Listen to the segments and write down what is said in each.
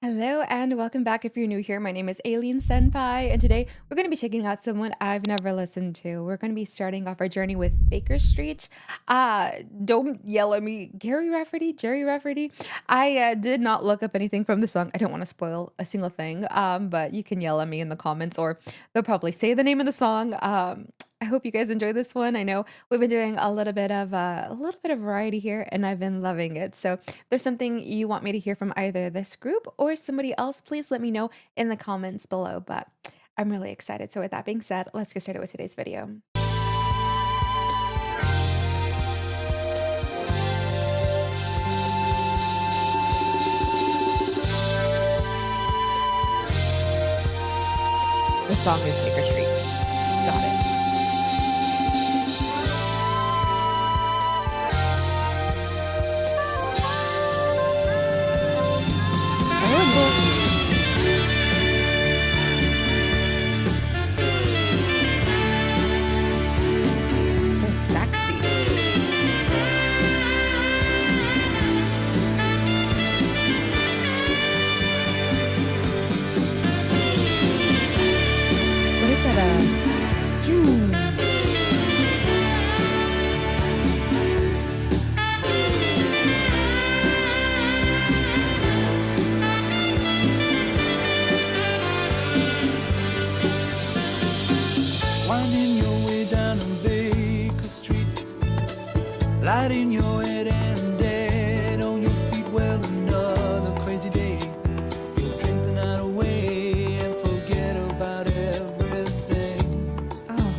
Hello and welcome back if you're new here. My name is Alien Senpai, and today we're going to be checking out someone I've never listened to. We're going to be starting off our journey with Baker Street. Don't yell at me, Gary Rafferty, Jerry Rafferty. I did not look up anything from the song. I don't want to spoil a single thing, but you can yell at me in the comments, or they'll probably say the name of the song. I hope you guys enjoy this one. I know we've been doing a little bit of variety here, and I've been loving it. So if there's something you want me to hear from either this group or somebody else, please let me know in the comments below. But I'm really excited. So with that being said, let's get started with today's video. The song is Baker Street. Got it. So sexy. What is that? Winding your way down on Baker Street, light in your head and dead on your feet. Well, another crazy day. You'll drink the night away and forget about everything. Oh,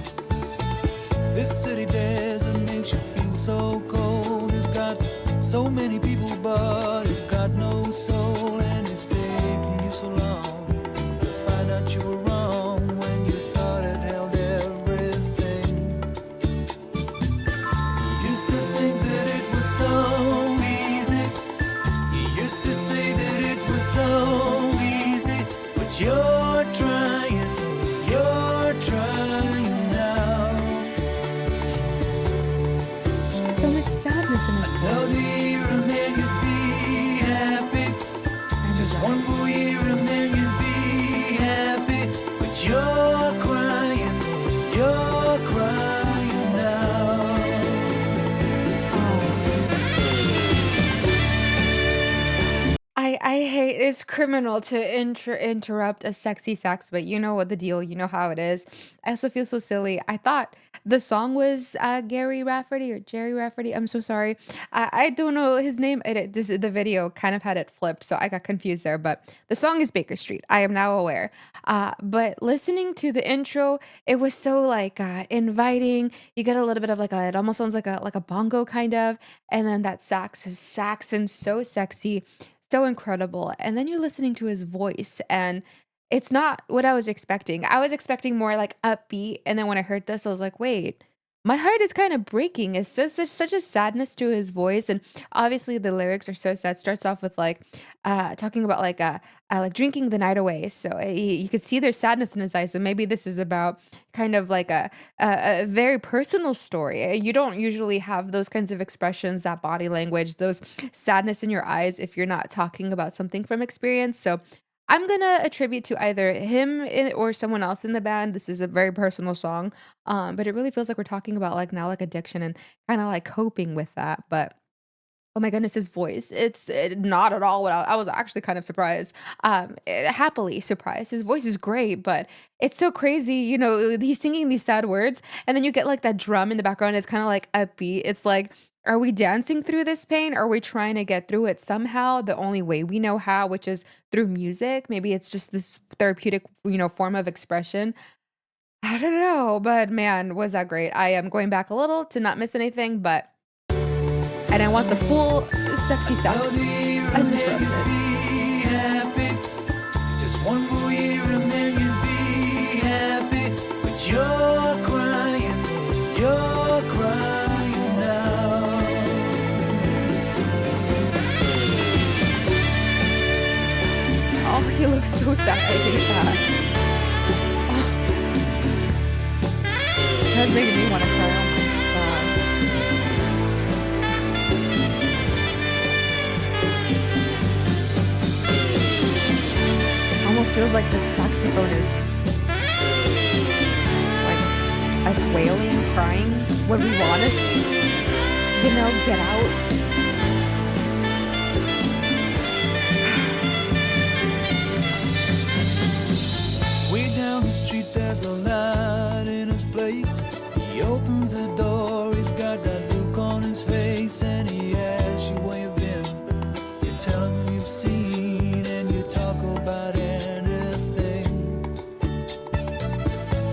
This city desert makes you feel so cold. It's got so many people, but it's got no soul, and it's taken you so long to find out you were wrong when you thought it held everything. You used to think that it was so easy. You used to say that it was so easy, but you're trying now. so much sadness in this Another poem. year and then you'd be happy. Just one more year and then you'd be happy. But you're crying now. I hate it's criminal to interrupt a sexy sax, but you know what the deal, you know how it is. I also feel so silly. I thought the song was Gary Rafferty or Jerry Rafferty. I'm so sorry. I don't know his name. The video kind of had it flipped, so I got confused there. But the song is Baker Street. I am now aware. But listening to the intro, it was so like inviting. You get a little bit of it almost sounds like a bongo kind of, and then that sax is saxon so sexy, so incredible. And then you're listening to his voice, and it's not what I was expecting. I was expecting more like upbeat, and then when I heard this, I was like, wait, my heart is kind of breaking. It's just there's such a sadness to his voice, and obviously the lyrics are so sad. Starts off with like talking about like drinking the night away. So you could see there's sadness in his eyes. So maybe this is about kind of like a very personal story. You don't usually have those kinds of expressions, that body language, those sadness in your eyes if you're not talking about something from experience. So I'm gonna attribute to either or someone else in the band. This is a very personal song, but it really feels like we're talking about like now like addiction and kind of like coping with that. But oh my goodness, his voice. Not at all what I was actually kind of surprised. Happily surprised. His voice is great, but it's so crazy. You know, he's singing these sad words, and then you get like that drum in the background. It's kind of like upbeat. It's like, are we dancing through this pain? Are we trying to get through it somehow? The only way we know how, which is through music. Maybe it's just this therapeutic, form of expression. I don't know, but man, was that great. I am going back a little to not miss anything, but and I want the full sexy Another sax year and then you'd uninterrupted. be happy. Just one more year and then you'd be happy. But you're crying now. Oh, he looks so sad. I hate that. Oh, that's making me want to cry. Oh my god. almost feels like the saxophone is like us wailing, crying when we want us, get out. Way down the street there's a light in his place. He opens the door, he's got that look on his face, and he asks you where you've been. You tell him who you've seen, and you talk about anything.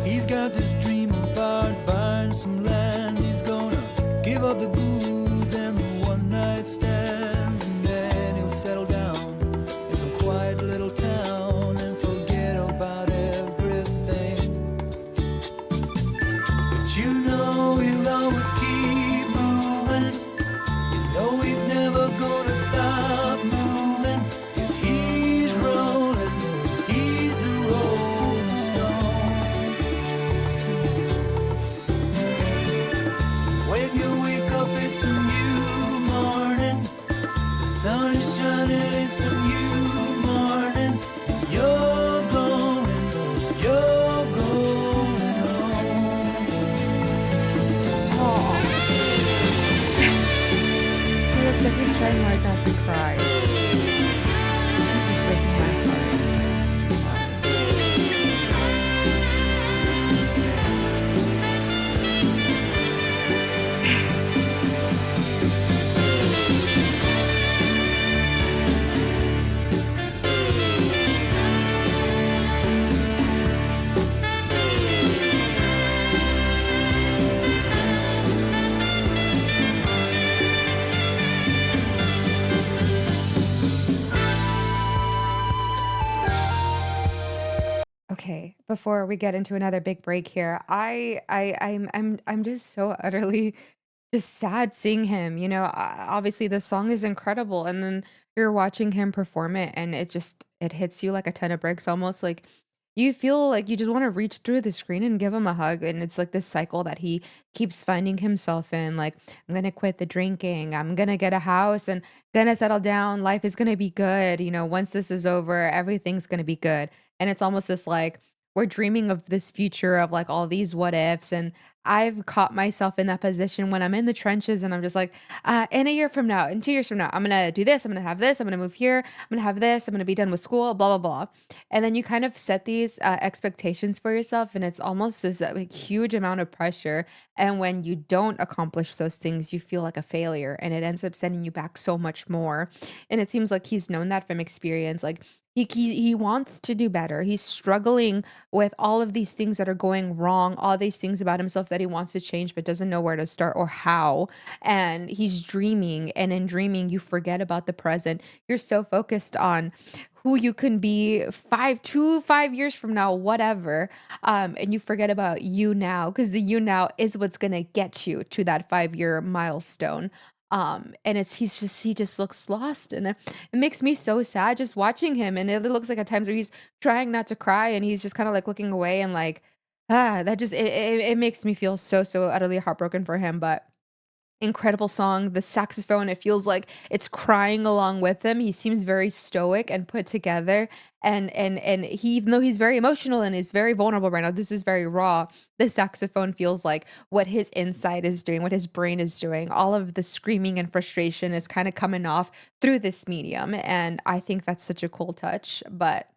He's got this dream about buying some land. He's gonna give up the booze and the one night stands, and then he'll settle down in some quiet little town and forget about everything. But you know he'll always keep moving. You know he's never gonna stop moving, 'cause he's rolling, he's the rolling stone. When you wake up it's a new morning, the sun is shining, it's a new morning, and you're going home. Aw. He looks like he's trying hard not to cry. He's just breaking my heart. Okay, before we get into another big break here, I'm just so utterly just sad seeing him. Obviously the song is incredible, and then you're watching him perform it, and it hits you like a ton of bricks, almost like you feel like you just want to reach through the screen and give him a hug. And it's like this cycle that he keeps finding himself in. Like, I'm gonna quit the drinking, I'm gonna get a house and gonna settle down. Life is gonna be good. Once this is over, everything's gonna be good. And it's almost this like we're dreaming of this future of like all these what ifs. And I've caught myself in that position when I'm in the trenches and I'm just like, in a year from now, in 2 years from now, I'm gonna do this, I'm gonna have this, I'm gonna move here, I'm gonna have this, I'm gonna be done with school, blah, blah, blah. And then you kind of set these expectations for yourself, and it's almost this like, huge amount of pressure. And when you don't accomplish those things, you feel like a failure, and it ends up sending you back so much more. And it seems like he's known that from experience. Like, he wants to do better. He's struggling with all of these things that are going wrong, all these things about himself that he wants to change, but doesn't know where to start or how. And he's dreaming, and in dreaming, you forget about the present. You're so focused on who you can be 5 years from now, whatever. And you forget about you now, because the you now is what's gonna get you to that 5 year milestone. And he just looks lost, and it makes me so sad just watching him. And it looks like at times where he's trying not to cry, and he's just kind of like looking away, and like, that just it makes me feel so so utterly heartbroken for him. But incredible song. The saxophone, it feels like it's crying along with him. He seems very stoic and put together. And he, even though he's very emotional and is very vulnerable right now, this is very raw. The saxophone feels like what his inside is doing, what his brain is doing. All of the screaming and frustration is kind of coming off through this medium. And I think that's such a cool touch. But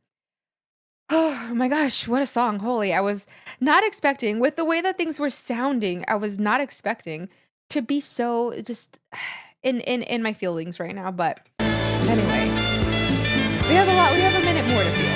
oh my gosh, what a song. Holy, I was not expecting, with the way that things were sounding, I was not expecting to be so just in my feelings right now. But anyway, we have a minute more to feel.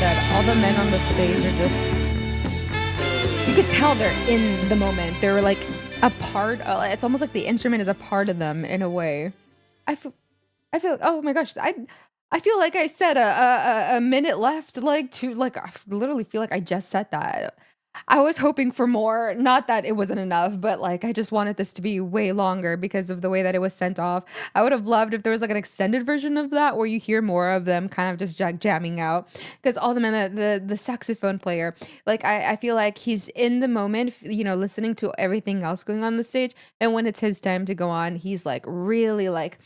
that all the men on the stage are just you could tell they're in the moment. They're like a part it's almost like the instrument is a part of them in a way. I feel oh my gosh, I feel like I said a minute left, like, to like, literally feel like I just said that. I was hoping for more, not that it wasn't enough, but, like, I just wanted this to be way longer because of the way that it was sent off. I would have loved if there was, like, an extended version of that where you hear more of them kind of just jamming out. Because all the men that the saxophone player, like, I feel like he's in the moment, listening to everything else going on the stage, and when it's his time to go on, he's, like, really, like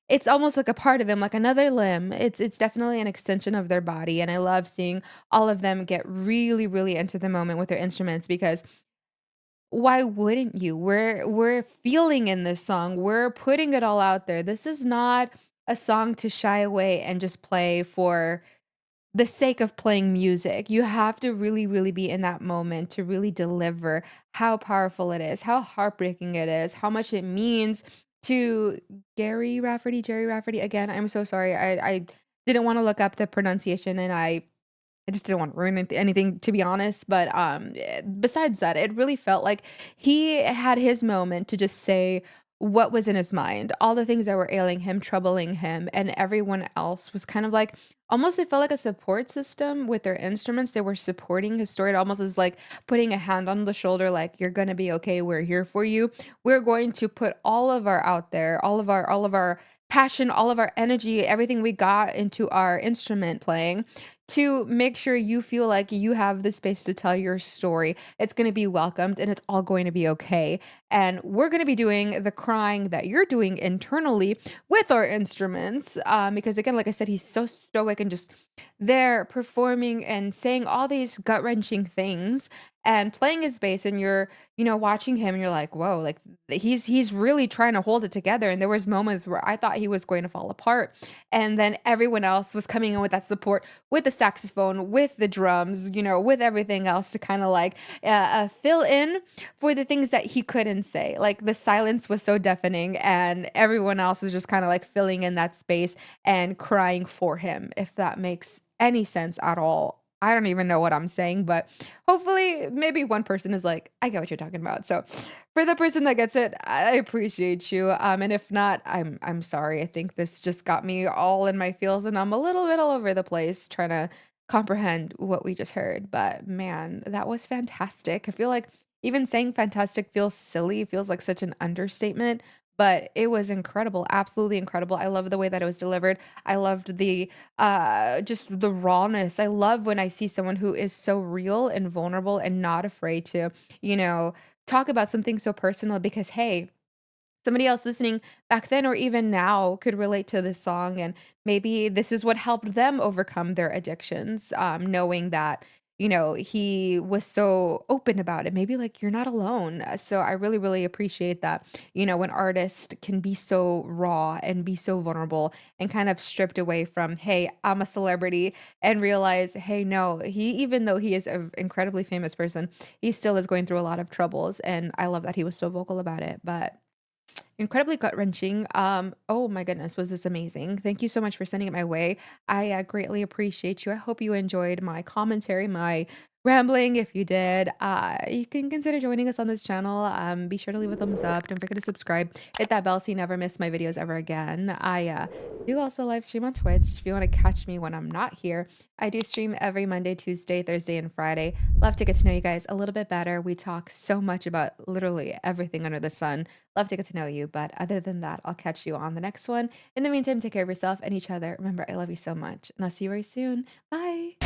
it's almost like a part of him, like another limb. It's definitely an extension of their body, and I love seeing all of them get really, really into the moment with their instruments because why wouldn't you? We're feeling in this song. We're putting it all out there. This is not a song to shy away and just play for the sake of playing music. You have to really, really be in that moment to really deliver how powerful it is, how heartbreaking it is, how much it means to Jerry Rafferty. Again, I'm so sorry. I didn't want to look up the pronunciation and I just didn't want to ruin anything, to be honest. But besides that, it really felt like he had his moment to just say what was in his mind, all the things that were ailing him, troubling him, and everyone else was kind of like almost it felt like a support system with their instruments. They were supporting his story. It almost is like putting a hand on the shoulder, like you're gonna be okay. We're here for you. We're going to put all of our out there, all of our passion, all of our energy, everything we got into our instrument playing to make sure you feel like you have the space to tell your story. It's going to be welcomed and it's all going to be okay. And we're going to be doing the crying that you're doing internally with our instruments. Because, again, like I said, he's so stoic and just there performing and saying all these gut wrenching things and playing his bass. And you're, watching him and you're like, whoa, like he's really trying to hold it together. And there was moments where I thought he was going to fall apart. And then everyone else was coming in with that support with the saxophone, with the drums, with everything else to kind of like fill in for the things that he couldn't say. Like the silence was so deafening, and everyone else was just kind of like filling in that space and crying for him, if that makes any sense at all. I don't even know what I'm saying, but hopefully, maybe one person is like, I get what you're talking about. So, for the person that gets it, I appreciate you. And if not, I'm sorry. I think this just got me all in my feels and I'm a little bit all over the place trying to comprehend what we just heard. But man, that was fantastic. I feel like even saying fantastic feels silly, feels like such an understatement. But it was incredible, absolutely incredible. I love the way that it was delivered. I loved the just the rawness. I love when I see someone who is so real and vulnerable and not afraid to, you know, talk about something so personal because, hey, somebody else listening back then or even now could relate to this song and maybe this is what helped them overcome their addictions, knowing that he was so open about it, maybe like you're not alone. So I really, really appreciate that, when artists can be so raw and be so vulnerable and kind of stripped away from, hey, I'm a celebrity, and realize, hey, no, he, even though he is an incredibly famous person, he still is going through a lot of troubles, and I love that he was so vocal about it. But incredibly gut-wrenching. Oh my goodness, was this amazing. Thank you so much for sending it my way. I, greatly appreciate you. I hope you enjoyed my commentary, my rambling. If you did, you can consider joining us on this channel. Be sure to leave a thumbs up. Don't forget to subscribe. Hit that bell so you never miss my videos ever again. I do also live stream on Twitch if you want to catch me when I'm not here. I do stream every Monday, Tuesday, Thursday, and Friday. Love to get to know you guys a little bit better. We talk so much about literally everything under the sun. Love to get to know you. But other than that, I'll catch you on the next one. In the meantime, take care of yourself and each other. Remember, I love you so much, and I'll see you very soon. Bye.